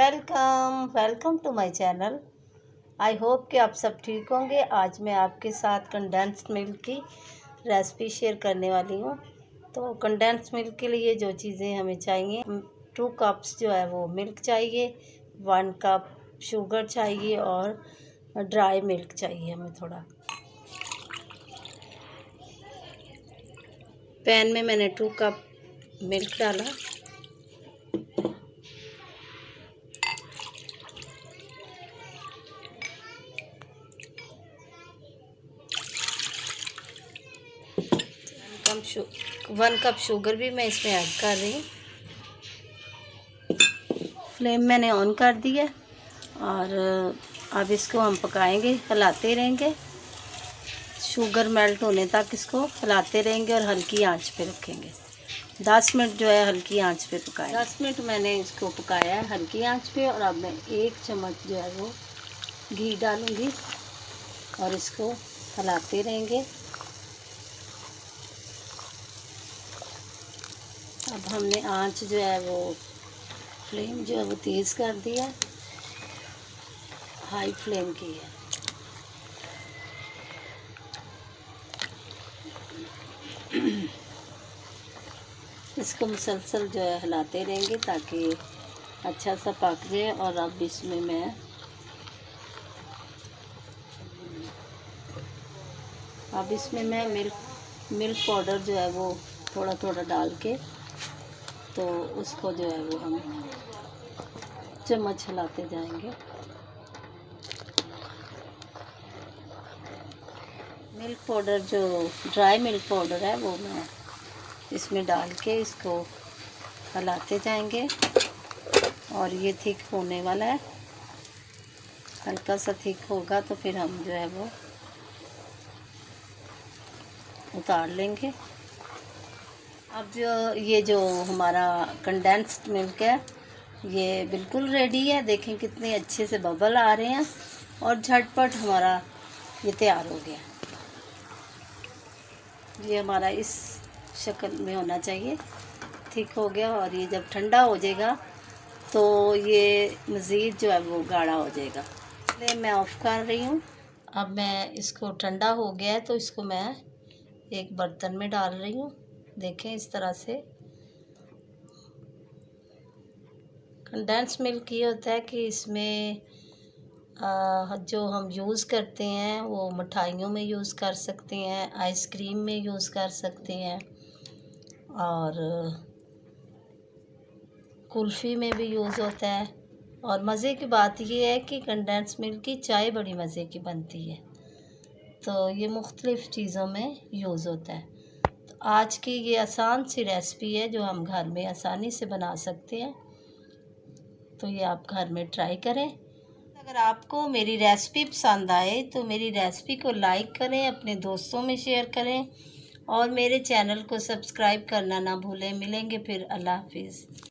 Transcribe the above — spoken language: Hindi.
Welcome to my channel. I hope कि आप सब ठीक होंगे। आज मैं आपके साथ कंडेंस्ड मिल्क की रेसिपी शेयर करने वाली हूँ। तो कंडेंस्ड मिल्क के लिए जो चीज़ें हमें चाहिए, 2 कप्स जो है वो मिल्क चाहिए, 1 कप शुगर चाहिए और ड्राई मिल्क चाहिए हमें थोड़ा। पैन में मैंने 2 कप मिल्क डाला, वन कप शुगर भी मैं इसमें ऐड कर रही हूँ। फ्लेम मैंने ऑन कर दी है और अब इसको हम पकाएंगे, हिलाते रहेंगे, शुगर मेल्ट होने तक इसको हिलाते रहेंगे और हल्की आंच पे रखेंगे। 10 मिनट जो है हल्की आंच पे पकाएं। 10 मिनट मैंने इसको पकाया है हल्की आंच पे और अब मैं 1 चम्मच जो है वो घी डालूँगी और इसको हिलाते रहेंगे। अब हमने आंच जो है वो फ्लेम जो है वो तेज़ कर दिया, हाई फ्लेम की है। इसको मुसलसल जो है हिलाते रहेंगे ताकि अच्छा सा पक जाए। और अब इसमें मैं मिल्क पाउडर जो है वो थोड़ा थोड़ा डाल के, तो उसको जो है वो हम चम्मच हिलाते जाएंगे। मिल्क पाउडर जो ड्राई मिल्क पाउडर है वो मैं इसमें डाल के इसको हिलाते जाएंगे और ये थिक होने वाला है। हल्का सा थिक होगा तो फिर हम जो है वो उतार लेंगे। अब जो हमारा कंडेंस्ड मिल्क है ये बिल्कुल रेडी है। देखें कितने अच्छे से बबल आ रहे हैं और झटपट हमारा ये तैयार हो गया। ये हमारा इस शक्ल में होना चाहिए, थिक हो गया। और ये जब ठंडा हो जाएगा तो ये मज़ीद जो है वो गाढ़ा हो जाएगा। इसलिए मैं ऑफ़ कर रही हूँ। अब मैं इसको ठंडा हो गया है तो इसको मैं एक बर्तन में डाल रही हूँ। देखें इस तरह से। कंडेंस्ड मिल्क ये होता है कि इसमें जो हम यूज़ करते हैं वो मिठाइयों में यूज़ कर सकते हैं, आइसक्रीम में यूज़ कर सकते हैं और कुल्फ़ी में भी यूज़ होता है। और मज़े की बात ये है कि कंडेंस्ड मिल्क की चाय बड़ी मज़े की बनती है। तो ये मुख्तलिफ़ चीज़ों में यूज़ होता है। तो आज की ये आसान सी रेसिपी है जो हम घर में आसानी से बना सकते हैं। तो ये आप घर में ट्राई करें। अगर आपको मेरी रेसिपी पसंद आए तो मेरी रेसिपी को लाइक करें, अपने दोस्तों में शेयर करें और मेरे चैनल को सब्सक्राइब करना ना भूलें। मिलेंगे फिर। अल्लाह हाफिज़।